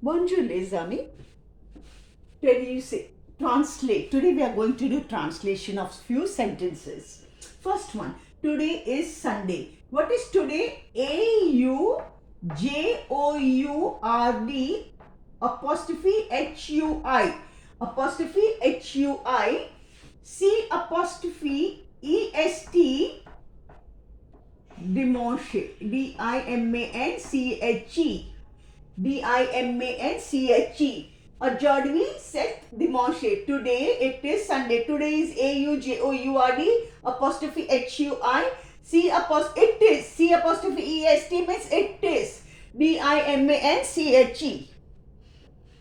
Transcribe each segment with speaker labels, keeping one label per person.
Speaker 1: Bonjour les amis. Today you say translate. Today we are going to do translation of few sentences. First one. Today is Sunday. What is today? AUJOURD apostrophe HUI apostrophe HUI C apostrophe EST Dimanche DIMANCHE DIMANCHE. Aujourd'hui c'est dimanche. Today it is Sunday. Today is AUJOURD apostrophe HUI C apostrophe it is C apostrophe EST means it is DIMANCHE.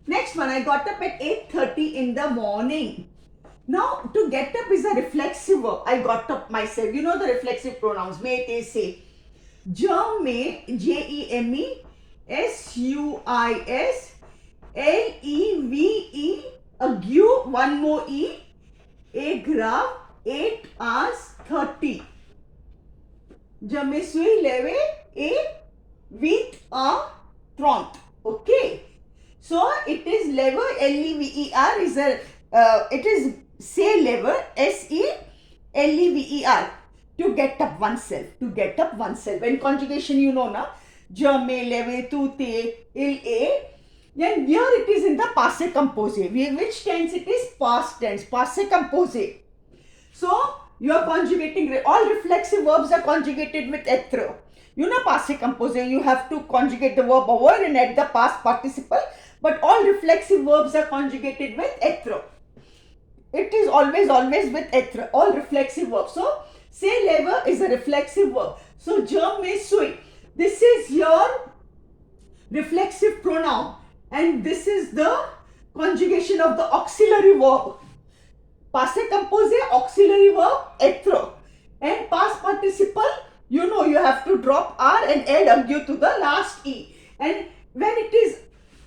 Speaker 1: Next one, I got up at 8:30 in the morning. Now, to get up is a reflexive verb. I got up myself. You know the reflexive pronouns. May, they say. Jeme, Jeme, suis, leve, ague, one more e, grave, 8 hours 30. Je me suis levé et 8h30. Okay. So it is lever, lever is a it is say lever, SELEVER, to get up oneself, to get up oneself. And conjugation you know na, je me levé, tu te, il est. Then here it is in the passé composé. Which tense it is? Past tense, passé composé. So you are conjugating, all reflexive verbs are conjugated with être. You know passé composé, you have to conjugate the verb over and add the past participle. But all reflexive verbs are conjugated with être. It is always with être. All reflexive verbs. So, say lever is a reflexive verb. So, je me suis. This is your reflexive pronoun. And this is the conjugation of the auxiliary verb. Passé composé, auxiliary verb, être. And past participle, you know you have to drop R and add ague to the last E. And when it is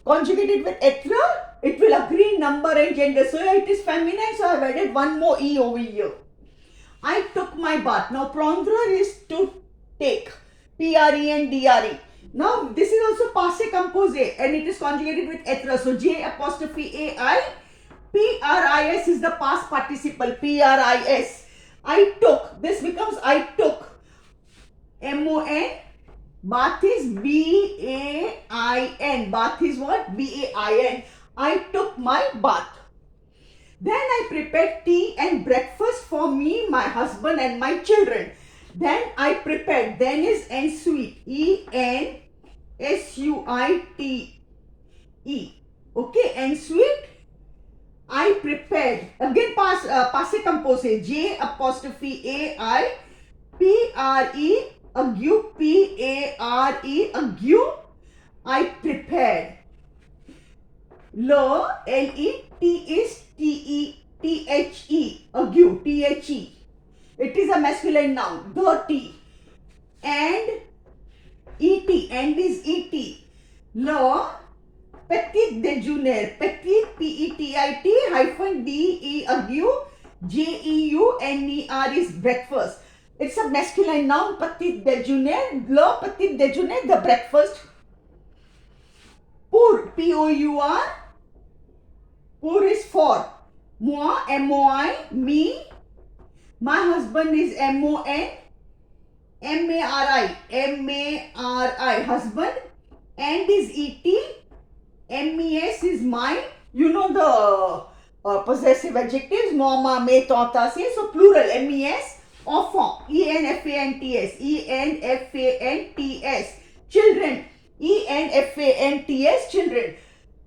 Speaker 1: conjugated with être, it will agree number and gender. So it is feminine, so I have added one more E over here. I took my bath. Now prendre is to take. PRE and DRE. Now this is also passé composé and it is conjugated with être. So J apostrophe AI. PRIS is the past participle. PRIS. I took. This becomes I took. MON. Bath is BAIN. Bath is what? BAIN. I took my bath. Then I prepared tea and breakfast for me, my husband and my children. Then I prepared. Then is ensuite. ENSUITE. Okay, ensuite. I prepared. Again passé composé. J apostrophe AI. PRE. Ague, PARE, ague, I prepared. LE, T is TETHE, ague, THE. It is a masculine noun, dirty. And ET, and is ET. Le petit déjeuner, petit PETIT hyphen DE, ague, JEUNER is breakfast. It's a masculine noun, petit déjeuner, le petit déjeuner, the breakfast. Pour, POUR, pour is for. Moi, MOI, me. My husband is MON, MARI, husband. And is ET, MES is mine. You know the possessive adjectives, moi, ma, me, ton, ta, se. So plural, MES. Enfant, ENFANTS, ENFANTS, children, ENFANTS, children.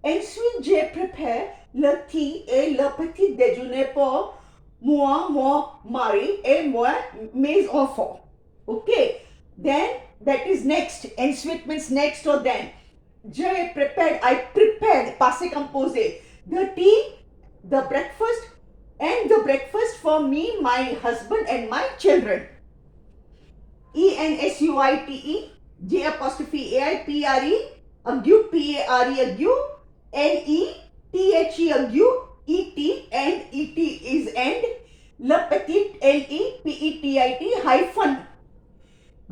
Speaker 1: Ensuite, je prépare le thé et le petit déjeuner pour moi, mon mari et moi, mes enfants. Okay, then that is next. Ensuite means next or then. Je prepared, I prepared, passé composé, the tea, the breakfast, and the breakfast for me, my husband and my children. ENSUITE, J apostrophe AI, PRE, ague, PARE, ague, LE, THE, ague, ET, and ET is end. Le petit, LE, PETIT, hyphen.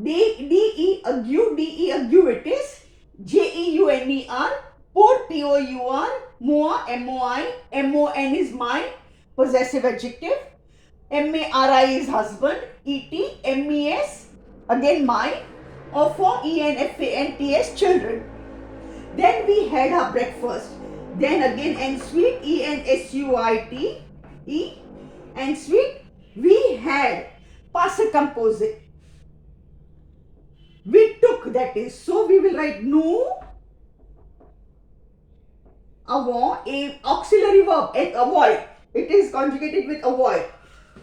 Speaker 1: DE, ague, DE, ague it is. JEUNER, pour T-O-U-R, moor, M-O-I, M-O-N is my, possessive adjective. M-A-R-I is husband, E-T, M-E-S, again my, or for E-N-F-A-N-T-S, children. Then we had our breakfast. Then again N-Suite, E-N-S-U-I-T, E, N-Suite, we had past composite. We took, that is, so we will write nous avons, a auxiliary verb, avoid. It is conjugated with avoid.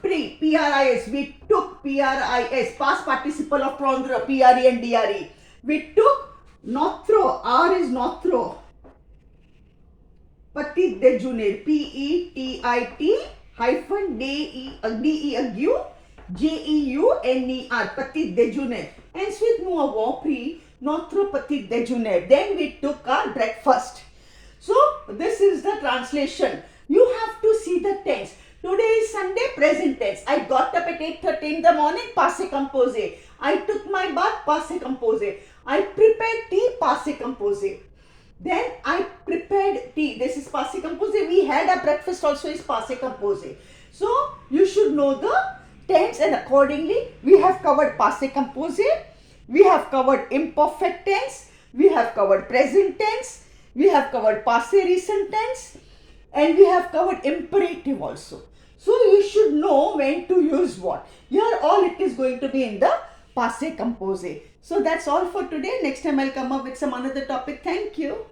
Speaker 1: P-R-I-S, we took, P-R-I-S, past participle of prendre, P-R-E and D-R-E. We took notre, R is notre. Petit déjeuner, P-E-T-I-T hyphen D-E ague, J-E-U-N-E-R, petit déjeuner. Ensuite, nous avons pris notre petit déjeuner. Then we took our breakfast. So, this is the translation. You have to see the tense. Today is Sunday, present tense. I got up at 8:30 in the morning, passé composé. I took my bath, passé composé. I prepared tea, passé composé. Then I prepared tea. This is passé composé. We had a breakfast also is passé composé. So, you should know the tense, and accordingly we have covered passé composé. We have covered imperfect tense. We have covered present tense. We have covered passé recent tense. And we have covered imperative also. So you should know when to use what. Here all it is going to be in the passé composé. So that's all for today. Next time I'll come up with some another topic. Thank you.